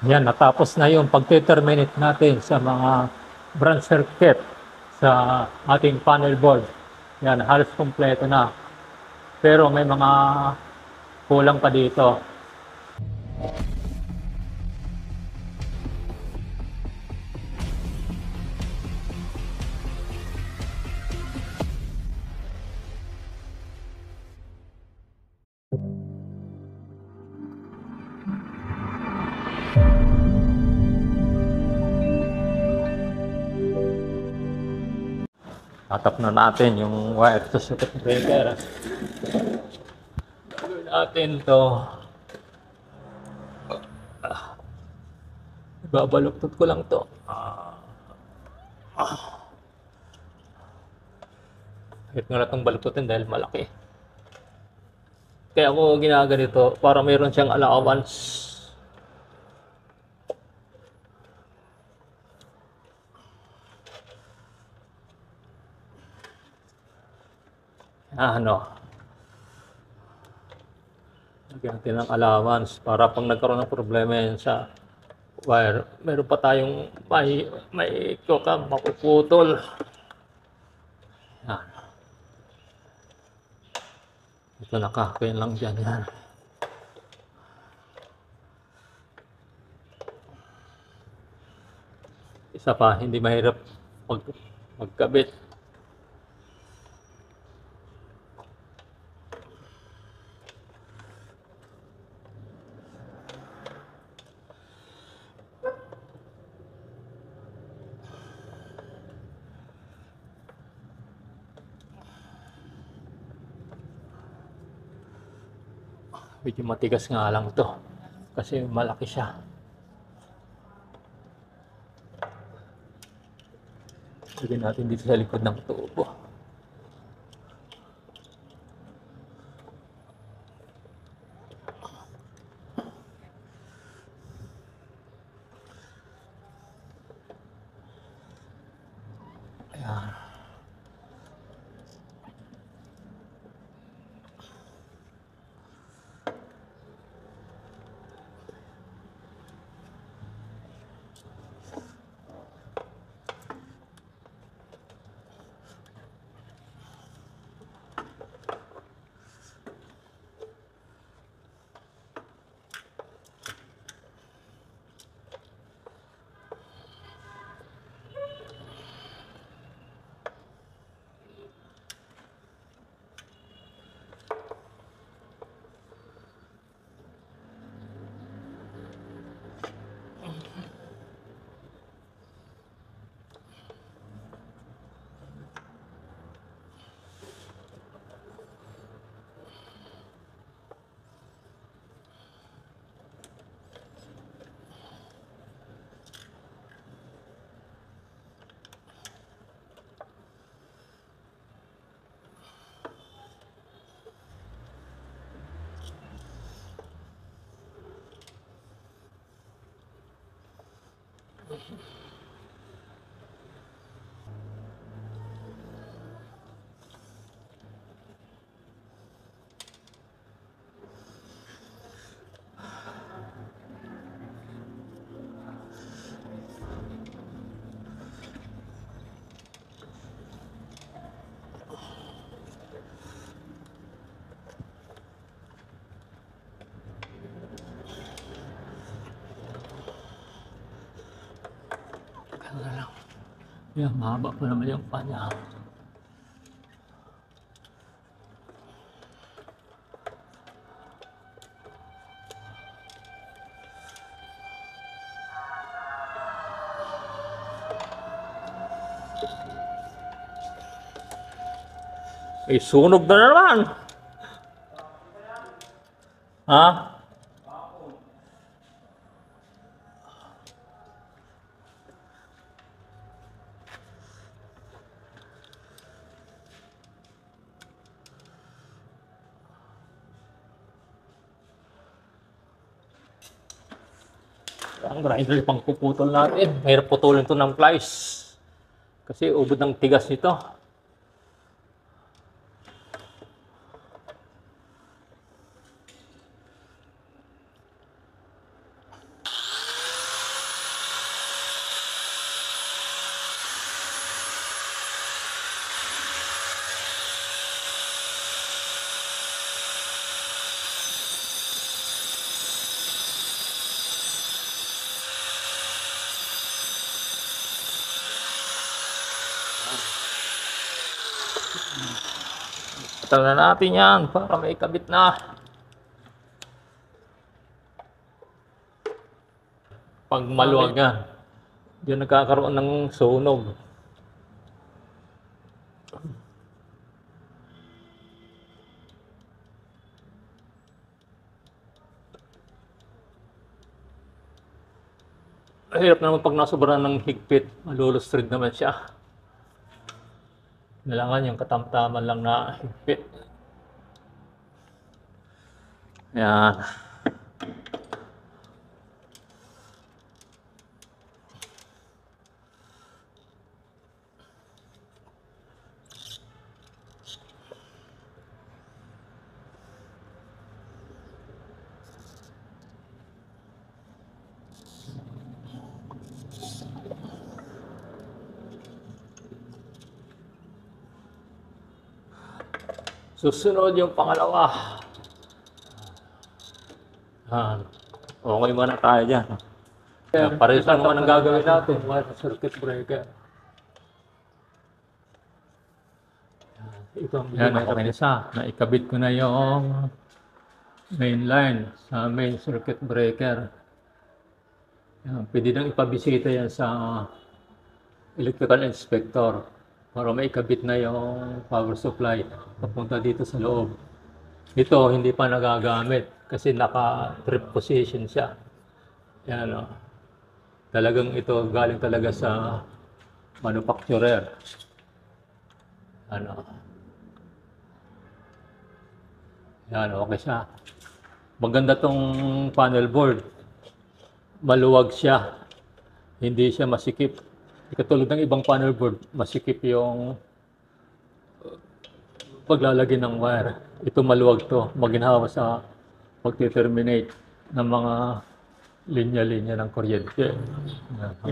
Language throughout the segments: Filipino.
Yan, natapos na yung pag-terminate natin sa mga branch circuit sa ating panel board. Yan, halos kompleto na. Pero may mga kulang pa dito. Tatap na natin yung wire to circuit breaker. Gawin natin to. Babaluktot ko lang to. Hit nga na itong baluktutin dahil malaki. Kaya ako ginaganito para mayroon siyang allowance. Ano, lagyan natin ng allowance para pag nagkaroon ng problema yan sa wire, meron pa tayong may kokam mapuputol. Yan. Ito nakakuyan lang dyan yan. Isa pa, hindi mahirap magkabit. Medyo matigas nga lang to kasi malaki siya. Lagyan natin dito sa likod ng tubo. Ayan. Yan, mahaba pa naman yung panya. Eh, sunog na naman! Ha? Ang grinder pang puputol natin. Mahirap putulin ito ng plies. Kasi ubod ng tigas nito. Palitan na natin yan para may kabit na. Pag maluwag yan, diyan nagkakaroon ng sunog. Hirap naman pag nasobrahan ng higpit, malulustrid naman siya. Kailangan yung katamtaman lang na higpit. Yan. Susunod yung pangalawa. Okay muna tayo dyan. Parehas lang naman ang gagawin natin. Wire circuit breaker. Ito ang okay na isa. Naikabit ko na yung main line sa main circuit breaker. Yan. Pwede nang ipabisita yan sa electrical inspector para maikabit na yung power supply papunta dito sa loob. Ito hindi pa nagagamit kasi naka-trip position siya. Yan o. Talagang ito galing talaga sa manufacturer. Ano. Yan, okay siya. Maganda tong panel board. Maluwag siya. Hindi siya masikip. Katulad ng ibang panel board, masikip yung paglalagay ng wire. Ito maluwag to, maginhawa sa pag-terminate ng mga linya-linya ng kuryente.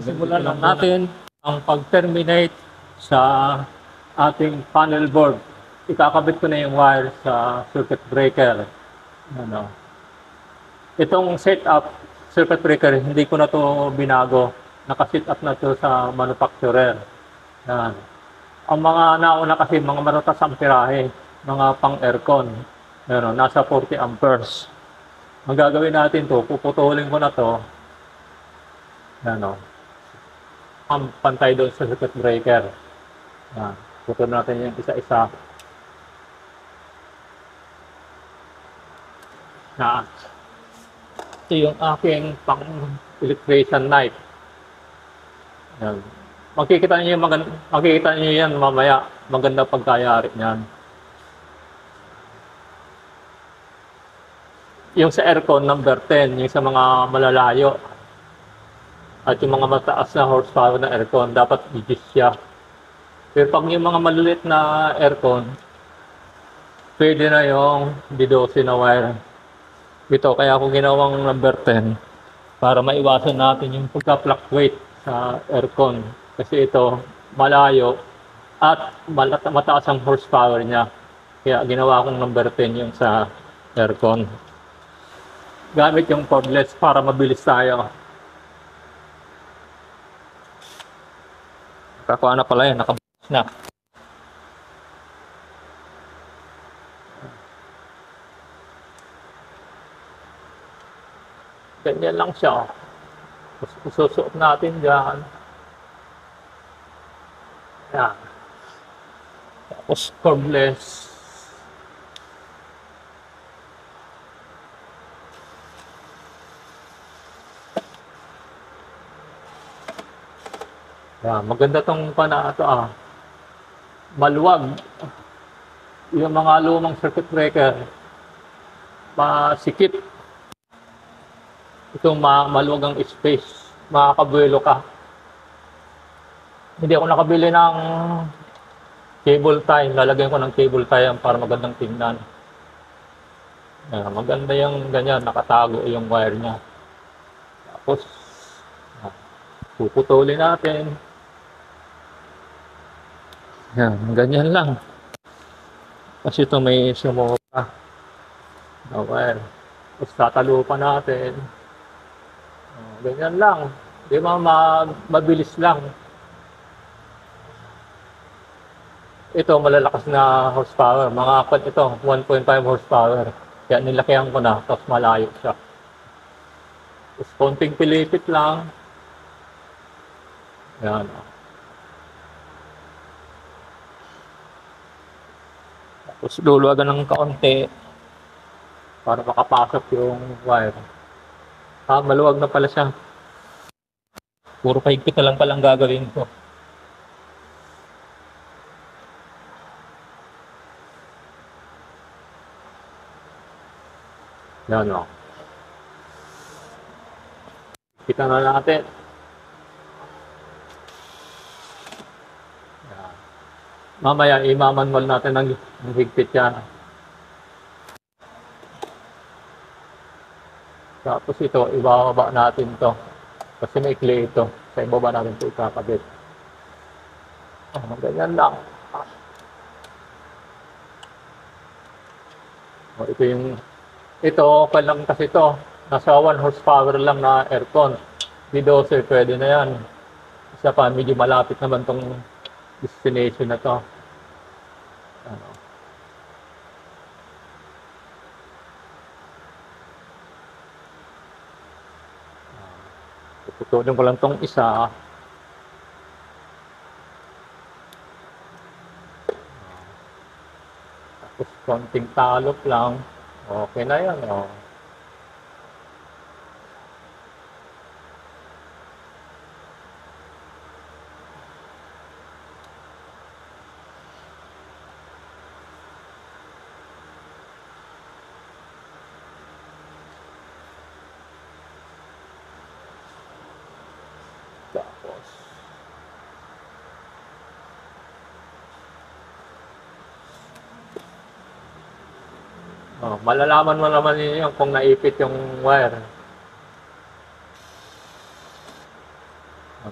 Simulan lang natin ang pag-terminate sa ating panel board. Ikakabit ko na yung wire sa circuit breaker. Ano. Itong setup, circuit breaker, hindi ko na to binago. Naka-sit up na to sa manufacturer. Yan. Ang mga nauna kasi, mga marutas amperahe, mga pang-aircon. Yan, nasa 40 amperes. Ang gagawin natin to, puputulin ko na to. Yan o. Ang pantay doon sa circuit breaker. Yan. Putulin natin yung isa-isa. Yan. Ito yung aking pang-electrician knife. Yan. Makikita niyo yan mamaya. Maganda pagkayari niyan. Yung sa aircon number 10, yung sa mga malalayo. At yung mga mataas na horsepower na aircon, dapat digis siya. Pero pag yung mga maliliit na aircon, pwede na yung D12 na wire. Ito, kaya ako ginawang number 10 para maiwasan natin yung pagka-fluctuate sa aircon. Kasi ito, malayo at mataas ang horsepower niya. Kaya ginawa akong number 10 yung sa aircon. Gamit yung cordless para mabilis tayo. Kakuha na pala yun, nakabukas na. Ganyan lang siya. Susuot natin dyan. Yan. Tapos cordless. Yan. Maganda tong panato maluwag. Yung mga lumang circuit breaker, masikip. Itong maluwag ang space, makakabuelo ka. Hindi ako nakabili ng cable tie. Lalagyan ko ng cable tie para magandang tingnan. Maganda yung ganyan, nakatago yung wire niya. Tapos, puputulin natin. Yan, ganyan lang. Kasi ito may sumobra na wire. Tapos tatalo pa natin. Ganyan lang. Di ba mabilis lang. ito malalakas na horsepower. Mga apat ito, 1.5 horsepower. Kaya nilakihan ko na, tapos malayo siya. Tapos konting pilipit lang. Yan. Tapos luluwagan ng kaunti para makapasok yung wire. Maluwag na pala siya. Puro pahigpit na lang palang gagawin ko. Yan o. Kita na natin. Yan. Mamaya imamanwal natin ng higpit yan. Tapos ito, ibababa natin to. Kasi maikli ito. Sa ibaba natin ito ikakabit. Ganyan lang. Ito, okay lang kasi ito. Nasa 1 horsepower lang na aircon. Di 12, pwede na yan. Isa pa, medyo malapit naman tong destination na to. Putulin ko lang tong isa. Tapos konting talop lang. Okay na yan. Oh. Tapos malalaman mo naman yun kung naipit yung wire.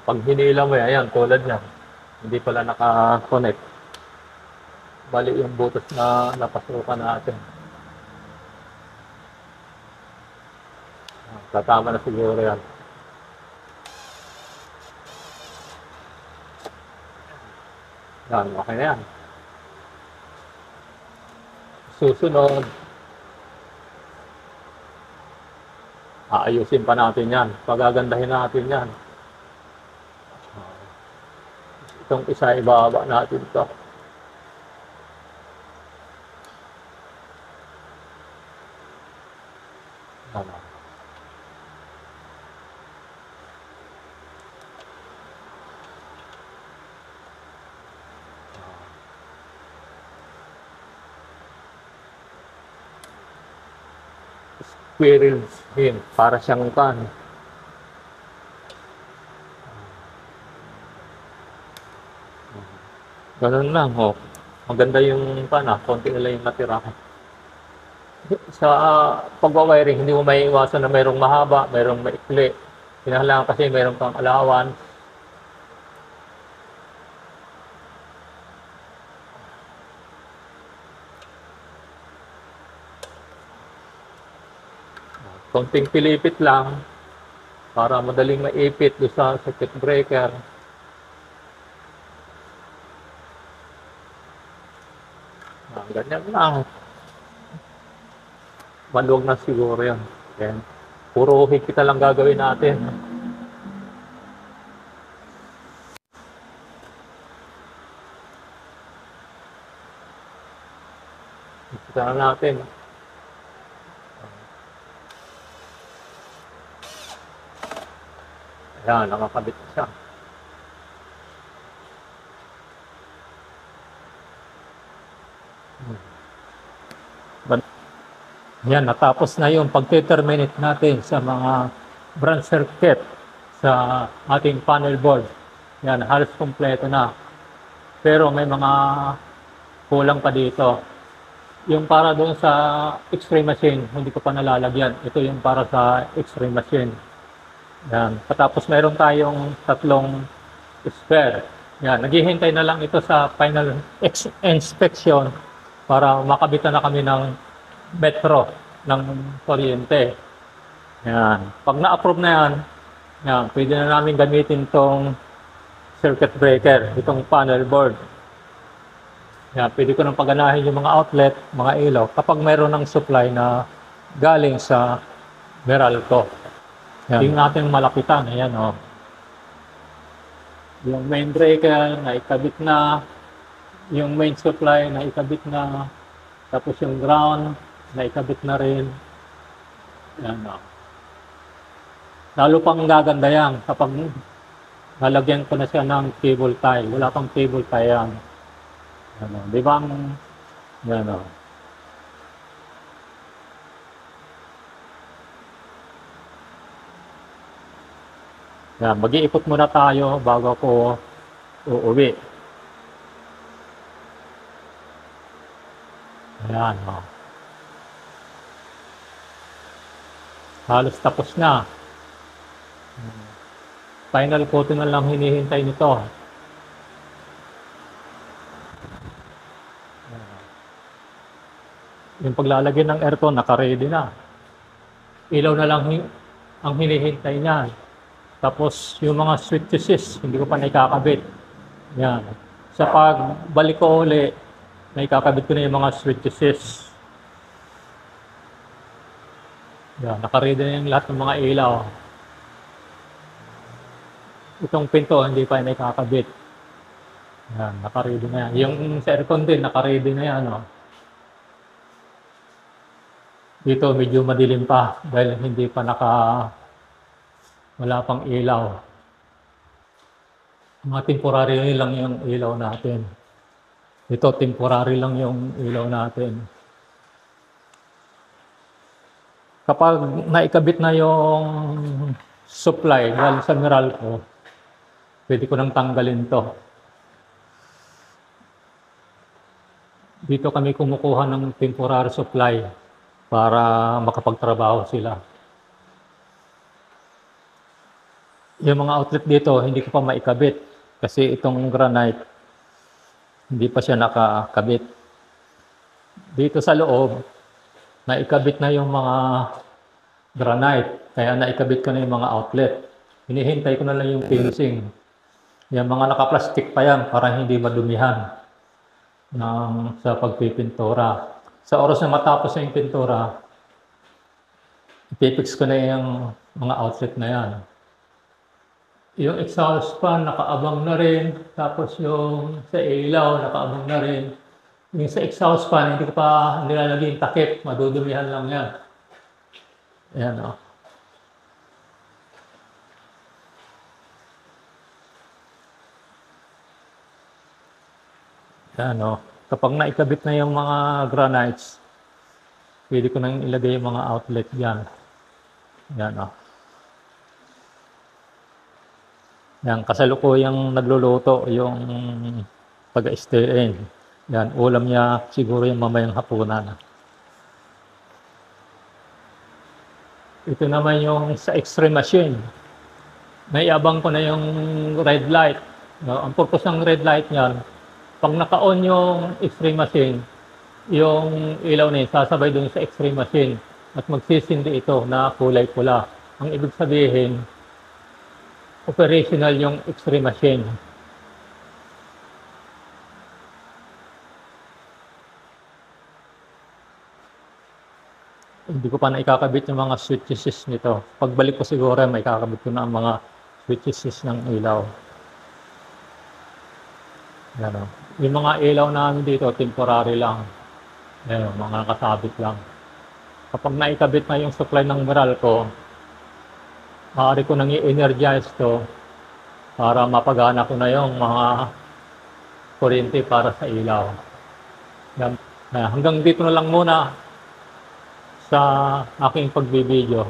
Pag hinila mo yan, tulad niya, hindi pala naka-connect. Bali yung butas na napasukan natin. Tatama na siguro yan. Yan, okay na yan. Susunod, aayusin pa natin yan. Pagagandahin natin yan. Itong isa, ibaba natin ito. Squirrel hin para siyang kan. Ganun lang, oh. Maganda yung pana, konti na lang yung natira. Sa pagwa-wiring, hindi mo maiiwasan na mayroong mahaba, mayroong maikli. Kinahanglan kasi mayroong kang allowance. Konting pilipit lang para madaling maipit doon sa circuit breaker. Ganyan lang. Maluwag na siguro yan. Then, puro higpit lang gagawin natin. Higpit na natin. Ayan, nakakabit na siya. Yan, natapos na yung pag-terminate natin sa mga branch circuit sa ating panel board. Yan, halos kompleto na. Pero may mga kulang pa dito. Yung para doon sa X-ray machine, hindi ko pa nalalagyan. Ito yung para sa X-ray machine. Yan. Patapos meron tayong 3 spare. Yan, naghihintay na lang ito sa final inspection para makabitan na kami ng metro ng kuryente. Yan. Pag na-approve na yan, pwede na namin gamitin tong circuit breaker, itong panel board. Yan, pwede ko nang paganahin yung mga outlet, mga ilaw, kapag mayroon ng supply na galing sa Meralco. Yan. Tingnan natin malapitan. Ayan, oh. Yung main breaker na ikabit na, yung main supply na ikabit na, tapos yung ground na ikabit na rin. Yan, oh. Lalo pang gaganda yan kapag nalagyan ko na siya ng cable tie. Wala pang cable tie yan. Yan, oh. Di ba ang, yan, oh. Yan, mag-iikot muna tayo bago ko uuwi. Ayan, oh. Halos tapos na. Final coating na lang hinihintay nito. Yung paglalagay ng aircon, naka-ready na. Ilaw na lang ang hinihintay niyan. Tapos yung mga switches, hindi ko pa naikakabit. Yan. Sa pagbalik ko uli, naikakabit ko na yung mga switches. Yan, naka-ready na yung lahat ng mga ilaw. Itong pinto, hindi pa naikakabit. Yan, naka-ready na yan. Yung sa aircon din, naka-ready na yan. Oh. Dito medyo madilim pa dahil hindi pa wala pang ilaw. Mga temporary lang yung ilaw natin. Ito, temporary lang yung ilaw natin. Kapag naikabit na yung supply galing sa Meralco, pwede ko nang tanggalin to. Dito kami kumukuha ng temporary supply para makapagtrabaho sila. Yung mga outlet dito, hindi ko pa maikabit kasi itong granite, hindi pa siya nakakabit. Dito sa loob, naikabit na yung mga granite, kaya naikabit ko na yung mga outlet. Hinihintay ko na lang yung finishing. Yung mga naka-plastic pa yan para hindi madumihan sa pagpipintura. Sa oras na matapos yung pintura, ipipix ko na yung mga outlet na yan. Yung exhaust fan, nakaabang na rin. Tapos yung sa ilaw, nakaabang na rin. Yung sa exhaust fan, hindi ko pa nilalagay yung takip. Madudumihan lang yan. Ayan, o. Ayan, o. Kapag naikabit na yung mga granites, pwede ko nang ilagay yung mga outlet yan. Ayan, o. Yan, kasalukuyang nagluluto yung taga-stay in. Yan, ulam niya siguro yung mamayang hapunan. Ito naman yung sa X-ray machine. Naiabang ko na yung red light. No, ang purpose ng red light niyan, pag naka-on yung X-ray machine, yung ilaw na yun, sasabay dun sa X-ray machine at magsisindi ito na kulay pula. Ang ibig sabihin, operational yung X-ray machine. Hindi ko pa naikakabit yung mga switches nito. Pagbalik ko siguro, may kakabit ko na ang mga switches ng ilaw. Yan, o. Yung mga ilaw namin dito, temporary lang. Yan, mga nakasabit lang. Kapag naikabit na yung supply ng Meralco, maaari ko nang i-energize to para mapagana ko na yung mga kuryente para sa ilaw. Yan. Hanggang dito na lang muna sa aking pagbibideo.